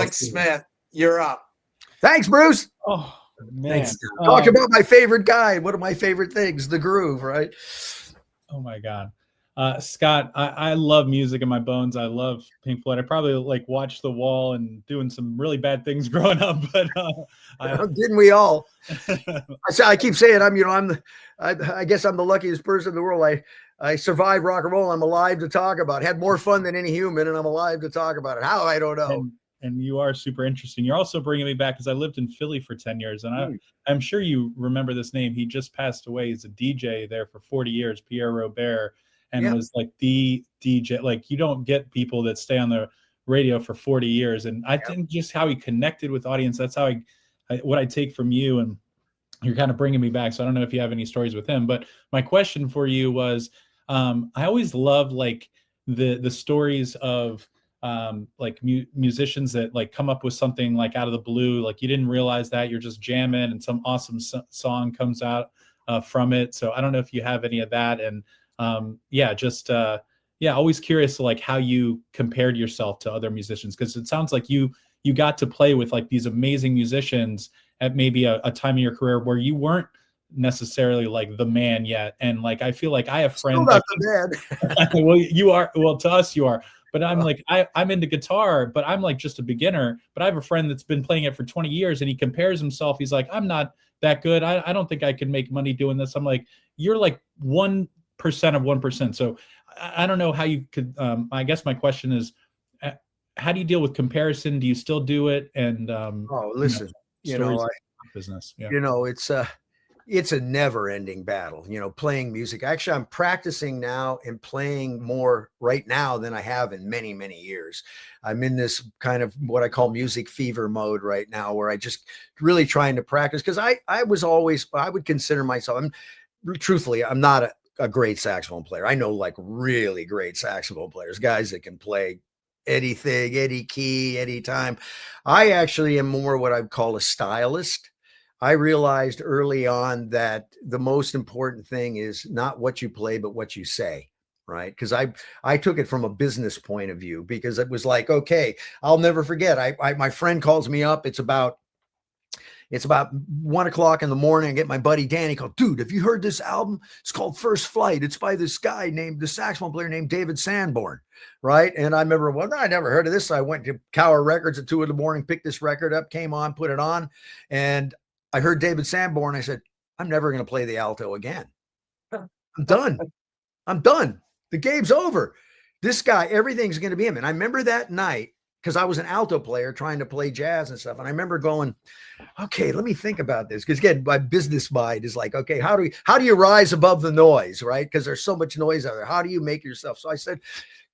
Alex Smith, you're up. Thanks, Bruce. Oh, man. Thanks. Talk about my favorite guy. One of my favorite things, the groove, right? Oh my God. Scott, I love music in my bones. I love Pink Floyd. I probably like watched The Wall and doing some really bad things growing up, but didn't we all? I keep saying I guess I'm the luckiest person in the world. I survived rock and roll. I'm alive to talk about it. Had more fun than any human, and I'm alive to talk about it. How? I don't know. And you are super interesting. You're also bringing me back because I lived in Philly for 10 years, and I'm sure you remember this name. He just passed away. He's a DJ there for 40 years, Pierre Robert, and was like the DJ. Like, you don't get people that stay on the radio for 40 years. And I think just how he connected with audience, that's how what I take from you, and you're kind of bringing me back. So I don't know if you have any stories with him, but my question for you was, I always love like the stories of like musicians that like come up with something like out of the blue, like you didn't realize that, you're just jamming and some awesome song comes out from it. So I don't know if you have any of that. And always curious to like how you compared yourself to other musicians, because it sounds like you got to play with like these amazing musicians at maybe a time in your career where you weren't necessarily like the man yet. And like I feel like I have friends Still not the man. well, you are, well, to us you are, but I'm like I'm into guitar, but I'm like just a beginner. But I have a friend that's been playing it for 20 years and he compares himself. He's like, I'm not that good. I don't think I can make money doing this. I'm like, you're like 1% of 1%. So I don't know how you could I guess my question is, how do you deal with comparison? Do you still do it? And listen, business. Yeah. It's a never-ending battle, playing music. Actually, I'm practicing now and playing more right now than I have in many, many years. I'm in this kind of what I call music fever mode right now, where I just really trying to practice, because I would consider myself, truthfully, I'm not a great saxophone player. I know like really great saxophone players, guys that can play anything, any key, anytime. I actually am more what I'd call a stylist. I realized early on that the most important thing is not what you play, but what you say, right? Because I took it from a business point of view, because it was like, okay, I'll never forget. My friend calls me up. It's about 1 o'clock in the morning. I get my buddy Danny called, dude, have you heard this album? It's called First Flight. It's by this guy the saxophone player named David Sanborn, right? And I remember, well, no, I never heard of this. So I went to Cower Records at 2 a.m, picked this record up, came on, put it on, and I heard David Sanborn. I said, I'm never going to play the alto again. I'm done. I'm done. The game's over. This guy, everything's going to be him. And I remember that night, because I was an alto player trying to play jazz and stuff. And I remember going, okay, let me think about this. Because again, my business mind is like, okay, how do you rise above the noise, right? Because there's so much noise out there. How do you make yourself? So I said,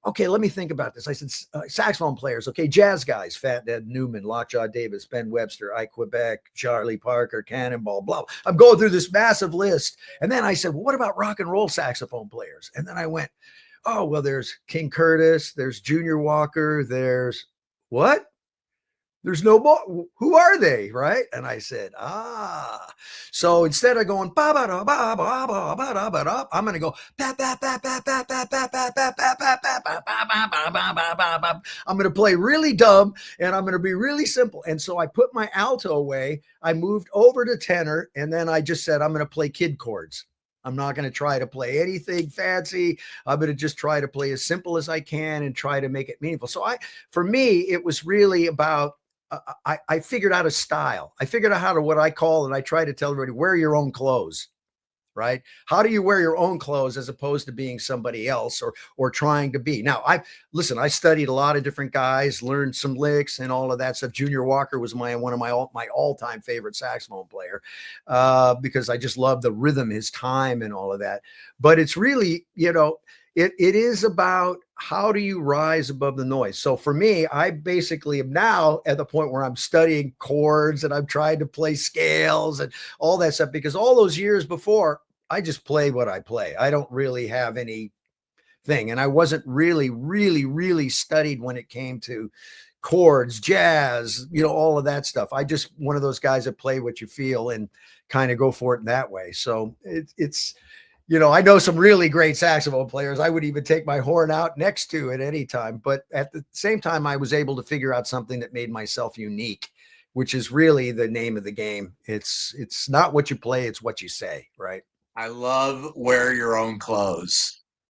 okay, let me think about this. I said, saxophone players, okay, jazz guys, Fat Ed Newman, Lockjaw Davis, Ben Webster, Ike Quebec, Charlie Parker, Cannonball, blah. I'm going through this massive list. And then I said, well, what about rock and roll saxophone players? And then I went, oh, well, there's King Curtis, there's Junior Walker, there's what? There's no more. Who are they? Right. And I said, so instead of going, I'm going to go, I'm going to play really dumb and I'm going to be really simple. And so I put my alto away. I moved over to tenor. And then I just said, I'm going to play kid chords. I'm not going to try to play anything fancy. I'm going to just try to play as simple as I can and try to make it meaningful. So for me, it was really about, I figured out a style. I figured out what I call, and I try to tell everybody, wear your own clothes, right? How do you wear your own clothes as opposed to being somebody else or trying to be? Now, I studied a lot of different guys, learned some licks and all of that stuff. Junior Walker was one of my all-time favorite saxophone player, because I just love the rhythm, his time and all of that. But it's really, it is about how do you rise above the noise. So for me, I basically am now at the point where I'm studying chords and I'm trying to play scales and all that stuff, because all those years before, I just play what I play. I don't really have any thing. And I wasn't really, really, really studied when it came to chords, jazz, all of that stuff. I just one of those guys that play what you feel and kind of go for it in that way. So it's you know, I know some really great saxophone players. I would even take my horn out next to at any time. But at the same time, I was able to figure out something that made myself unique, which is really the name of the game. It's not what you play, it's what you say, right? I love wear your own clothes.